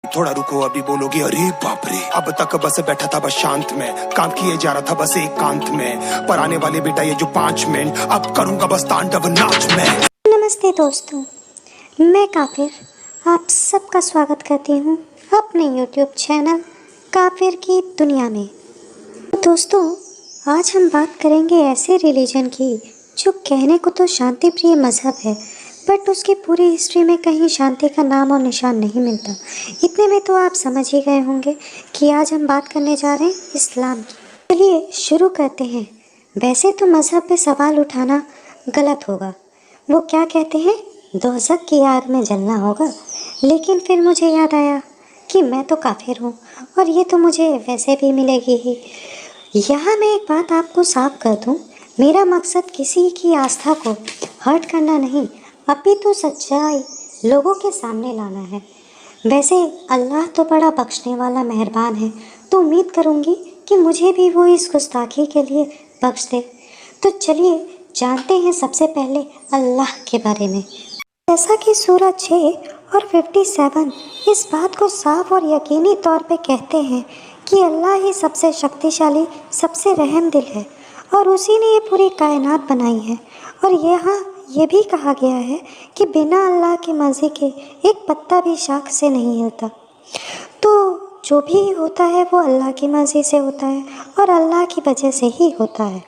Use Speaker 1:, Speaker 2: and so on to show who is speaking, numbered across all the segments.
Speaker 1: थोड़ा रुको, अभी बोलोगे अरे बाप रे। अब तक बस बैठा था बस शांत में, काम किए जा रहा था बस एकांत में, पर आने वाले बेटा ये जो 5 मिनट अब करूंगा बस तांडव नाच में।
Speaker 2: नमस्ते दोस्तों, मैं काफिर आप सबका स्वागत करती हूँ अपने YouTube चैनल काफिर की दुनिया में। दोस्तों, आज हम बात करेंगे ऐसे रिलीजन की जो कहने को तो शांति प्रिय मज़हब है, बट उसकी पूरी हिस्ट्री में कहीं शांति का नाम और निशान नहीं मिलता। इतने में तो आप समझ ही गए होंगे कि आज हम बात करने जा रहे हैं इस्लाम की। चलिए शुरू करते हैं। वैसे तो मज़हब पे सवाल उठाना गलत होगा, वो क्या कहते हैं दोज़ख की आग में जलना होगा, लेकिन फिर मुझे याद आया कि मैं तो काफिर हूँ और ये तो मुझे वैसे भी मिलेगी ही। यहाँ मैं एक बात आपको साफ कर दूँ, मेरा मकसद किसी की आस्था को हर्ट करना नहीं, अपितु सच्चाई लोगों के सामने लाना है। वैसे अल्लाह तो बड़ा बख्शने वाला मेहरबान है, तो उम्मीद करूँगी कि मुझे भी वो इस गुस्ताखी के लिए बख्श दे। तो चलिए जानते हैं सबसे पहले अल्लाह के बारे में। जैसा कि सूरह 6 और 57 इस बात को साफ और यकीनी तौर पे कहते हैं कि अल्लाह ही सबसे शक्तिशाली, सबसे रहम दिल है और उसी ने ये पूरी कायनात बनाई है। और यहाँ ये भी कहा गया है कि बिना अल्लाह की मर्ज़ी के एक पत्ता भी शाख से नहीं हिलता। तो जो भी होता है वो अल्लाह की मर्ज़ी से होता है और अल्लाह की वजह से ही होता है।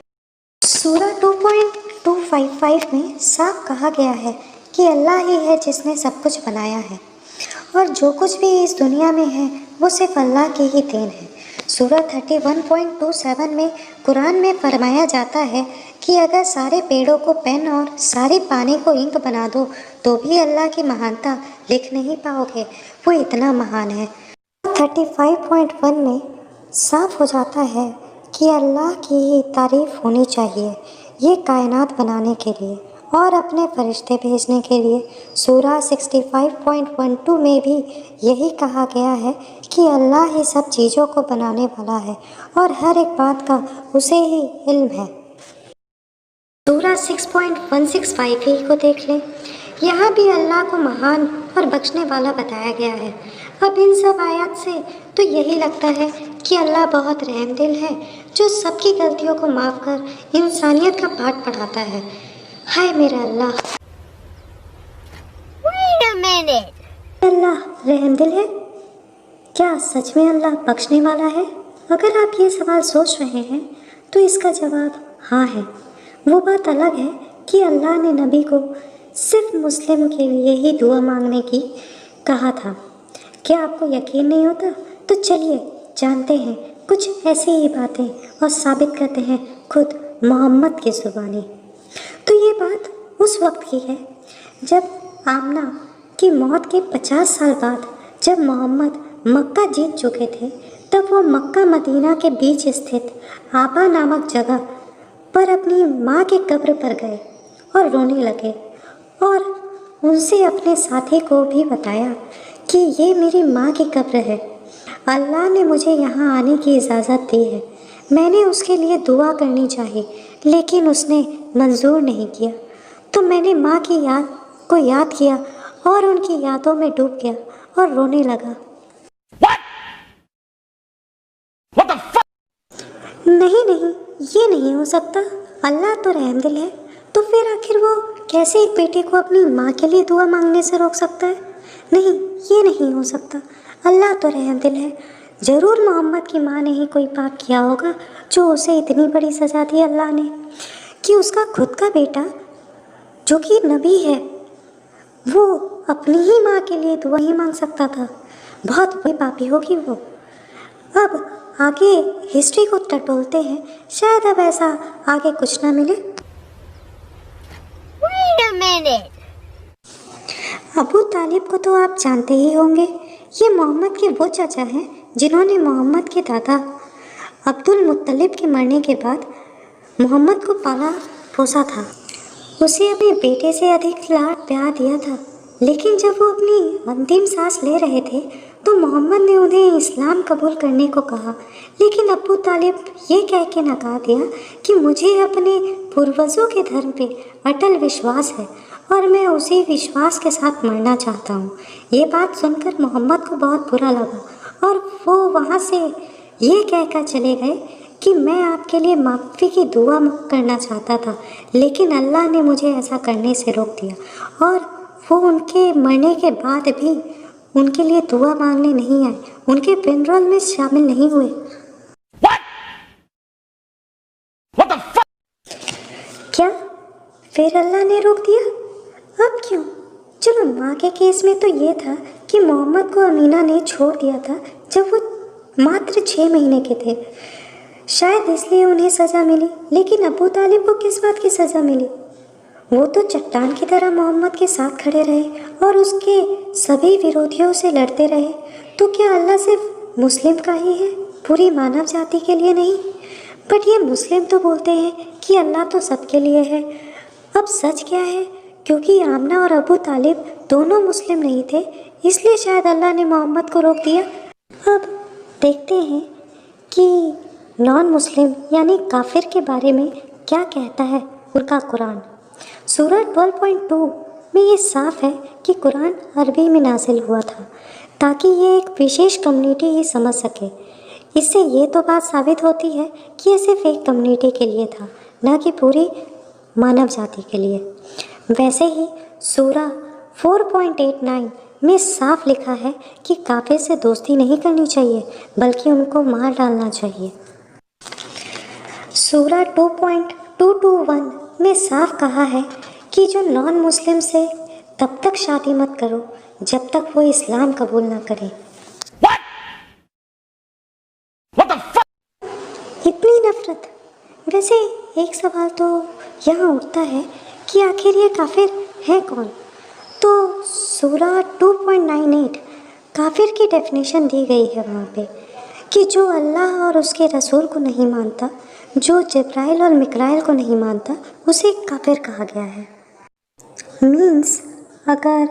Speaker 2: सूरह 2.255 में साफ कहा गया है कि अल्लाह ही है जिसने सब कुछ बनाया है और जो कुछ भी इस दुनिया में है वो सिर्फ अल्लाह की ही देन है। सूरह 31.27 में कुरान में फरमाया जाता है कि अगर सारे पेड़ों को पेन और सारे पानी को इंक बना दो तो भी अल्लाह की महानता लिख नहीं पाओगे, वो इतना महान है। 35.1 में साफ हो जाता है कि अल्लाह की ही तारीफ़ होनी चाहिए ये कायनात बनाने के लिए और अपने फरिश्ते भेजने के लिए। सूरह 65.12 में भी यही कहा गया है कि अल्लाह ही सब चीज़ों को बनाने वाला है और हर एक बात का उसे ही इल्म है। सूरह 6.165 ही को देख लें, यहाँ भी अल्लाह को महान और बख्शने वाला बताया गया है। अब इन सब आयत से तो यही लगता है कि अल्लाह बहुत रहमदिल है जो सबकी गलतियों को माफ़ कर इंसानियत का पाठ पढ़ाता है। हाय मेरा अल्लाह।
Speaker 3: Wait a minute.
Speaker 2: अल्लाह रहमदिल है? क्या सच में अल्लाह बख्शने वाला है? अगर आप ये सवाल सोच रहे हैं तो इसका जवाब हाँ है। वो बात अलग है कि अल्लाह ने नबी को सिर्फ मुस्लिम के लिए ही दुआ मांगने की कहा था। क्या आपको यकीन नहीं होता? तो चलिए जानते हैं कुछ ऐसी ही बातें और साबित करते हैं खुद मोहम्मद की ज़ुबानी। तो ये बात उस वक्त की है जब आमना की मौत के 50 साल बाद जब मोहम्मद मक्का जीत चुके थे, तब वो मक्का मदीना के बीच स्थित आबा नामक जगह पर अपनी माँ के कब्र पर गए और रोने लगे और उनसे अपने साथी को भी बताया कि ये मेरी माँ की कब्र है, अल्लाह ने मुझे यहाँ आने की इजाज़त दी है। मैंने उसके लिए दुआ करनी चाहिए लेकिन उसने मंजूर नहीं किया, तो मैंने माँ की याद को याद किया और उनकी यादों में डूब गया और रोने लगा। नहीं, ये नहीं हो सकता, अल्लाह तो रहमदिल है, तो फिर आखिर वो कैसे एक बेटे को अपनी माँ के लिए दुआ मांगने से रोक सकता है? नहीं, ये नहीं हो सकता, अल्लाह तो रहमदिल है। ज़रूर मोहम्मद की माँ ने ही कोई पाप किया होगा जो उसे इतनी बड़ी सज़ा दी अल्लाह ने कि उसका खुद का बेटा जो कि नबी है वो अपनी ही माँ के लिए दुआ ही मांग सकता था। बहुत बड़ी पापी होगी वो। अब आगे हिस्ट्री को टटोलते हैं, शायद अब ऐसा आगे कुछ ना मिले।
Speaker 3: Wait a minute.
Speaker 2: अबू तालिब को तो आप जानते ही होंगे, ये मोहम्मद के वो चाचा हैं जिन्होंने मोहम्मद के दादा अब्दुल मुत्तलिब के मरने के बाद मोहम्मद को पाला पोसा था। उसे अपने बेटे से अधिक लाड प्यार दिया था, लेकिन जब वो अपनी अंतिम सांस ले रहे थे तो मोहम्मद ने उन्हें इस्लाम कबूल करने को कहा, लेकिन अबू तालिब ये कह के नकार दिया कि मुझे अपने पूर्वजों के धर्म पे अटल विश्वास है और मैं उसी विश्वास के साथ मरना चाहता हूँ। ये बात सुनकर मोहम्मद को बहुत बुरा लगा और वो वहाँ से ये कहकर चले गए कि मैं आपके लिए माफ़ी की दुआ करना चाहता था, लेकिन अल्लाह ने मुझे ऐसा करने से रोक दिया। और वो उनके मरने के बाद भी उनके लिए दुआ मांगने नहीं आए, उनके फ्यूनरल में शामिल नहीं हुए। क्या फिर अल्लाह ने रोक दिया? अब क्यों? चलो, माँ के केस में तो ये था कि मोहम्मद को अमीना ने छोड़ दिया था जब वो मात्र 6 महीने के थे, शायद इसलिए उन्हें सज़ा मिली। लेकिन अबू तालिब को किस बात की सज़ा मिली? वो तो चट्टान की तरह मोहम्मद के साथ खड़े रहे और उसके सभी विरोधियों से लड़ते रहे। तो क्या अल्लाह सिर्फ मुस्लिम का ही है, पूरी मानव जाति के लिए नहीं? बट ये मुस्लिम तो बोलते हैं कि अल्लाह तो सबके लिए है। अब सच क्या है? क्योंकि आमना और अबू तालिब दोनों मुस्लिम नहीं थे, इसलिए शायद अल्लाह ने मोहम्मद को रोक दिया। अब देखते हैं कि नॉन मुस्लिम यानी काफिर के बारे में क्या कहता है उनका कुरान। सूरह 12.2 में ये साफ है कि कुरान अरबी में नाजिल हुआ था ताकि ये एक विशेष कम्युनिटी ही समझ सके। इससे ये तो बात साबित होती है कि ये सिर्फ एक कम्युनिटी के लिए था, ना कि पूरी मानव जाति के लिए। वैसे ही सूरह 4.89 में साफ लिखा है कि काफिर से दोस्ती नहीं करनी चाहिए, बल्कि उनको मार डालना चाहिए। सूरह 2.221 में साफ कहा है कि जो नॉन मुस्लिम से तब तक शादी मत करो जब तक वो इस्लाम कबूल ना करे। इतनी नफरत! वैसे एक सवाल तो यहाँ उठता है कि आखिर ये काफिर है कौन? तो सूरह 2.98 काफिर की डेफिनेशन दी गई है वहाँ पे कि जो अल्लाह और उसके रसूल को नहीं मानता, जो जिब्राइल और मिकाईल को नहीं मानता, उसे काफिर कहा गया है। मीन्स अगर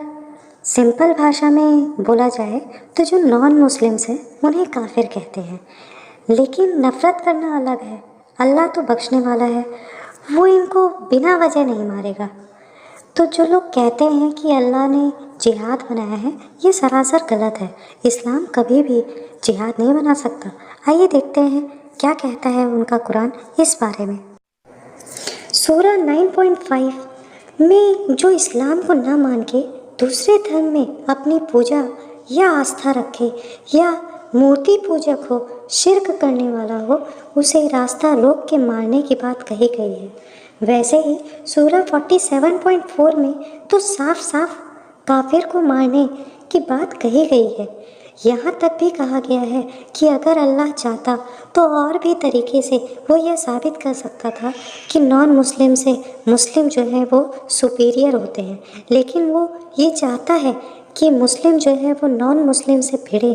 Speaker 2: सिंपल भाषा में बोला जाए तो जो नॉन मुस्लिम्स हैं उन्हें काफिर कहते हैं। लेकिन नफ़रत करना अलग है। अल्लाह तो बख्शने वाला है, वो इनको बिना वजह नहीं मारेगा। तो जो लोग कहते हैं कि अल्लाह ने जिहाद बनाया है, ये सरासर गलत है। इस्लाम कभी भी जिहाद नहीं बना सकता। आइए देखते हैं क्या कहता है उनका कुरान इस बारे में। सूरह 9.5 में जो इस्लाम को ना मान के दूसरे धर्म में अपनी पूजा या आस्था रखे या मूर्ति पूजक हो, शिर्क करने वाला हो, उसे रास्ता रोक के मारने की बात कही गई है। वैसे ही सूरह 47.4 में तो साफ साफ काफिर को मारने की बात कही गई है। यहाँ तक भी कहा गया है कि अगर अल्लाह चाहता तो और भी तरीके से वो यह साबित कर सकता था कि नॉन मुस्लिम से मुस्लिम जो है वो सुपीरियर होते हैं, लेकिन वो ये चाहता है कि मुस्लिम जो है वो नॉन मुस्लिम से भिड़े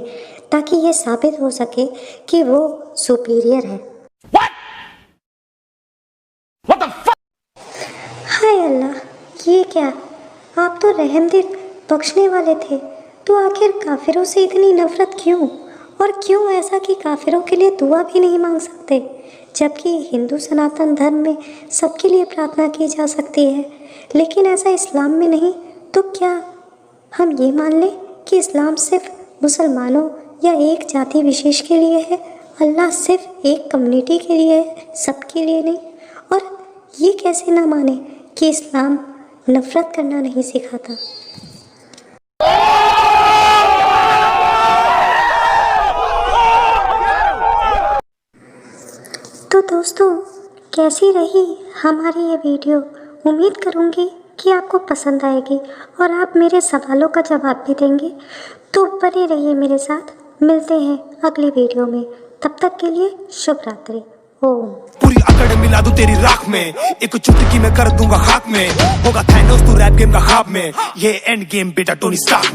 Speaker 2: ताकि ये साबित हो सके कि वो सुपीरियर है। हाय अल्लाह, ये क्या? आप तो रहमदिल बख्शने वाले थे, तो आखिर काफिरों से इतनी नफरत क्यों? और क्यों ऐसा कि काफिरों के लिए दुआ भी नहीं मांग सकते, जबकि हिंदू सनातन धर्म में सबके लिए प्रार्थना की जा सकती है, लेकिन ऐसा इस्लाम में नहीं? तो क्या हम ये मान लें कि इस्लाम सिर्फ मुसलमानों या एक जाति विशेष के लिए है, अल्लाह सिर्फ एक कम्युनिटी के लिए है, सबके लिए नहीं? और ये कैसे ना माने कि इस्लाम नफरत करना नहीं सिखाता? तो दोस्तों, कैसी रही हमारी ये वीडियो? उम्मीद करूँगी कि आपको पसंद आएगी और आप मेरे सवालों का जवाब भी देंगे। तो बने रहिए मेरे साथ, मिलते हैं अगली वीडियो में। तब तक के लिए शुभ रात्रि। ओम।
Speaker 1: पूरी अकड़ मिला दूं तेरी राख में, एक चुटकी में कर दूंगा खाक में, होगा थैनोस तू रैप गेम का ख्वाब में, ये एंड गेम बेटा टोनी स्टार्क में।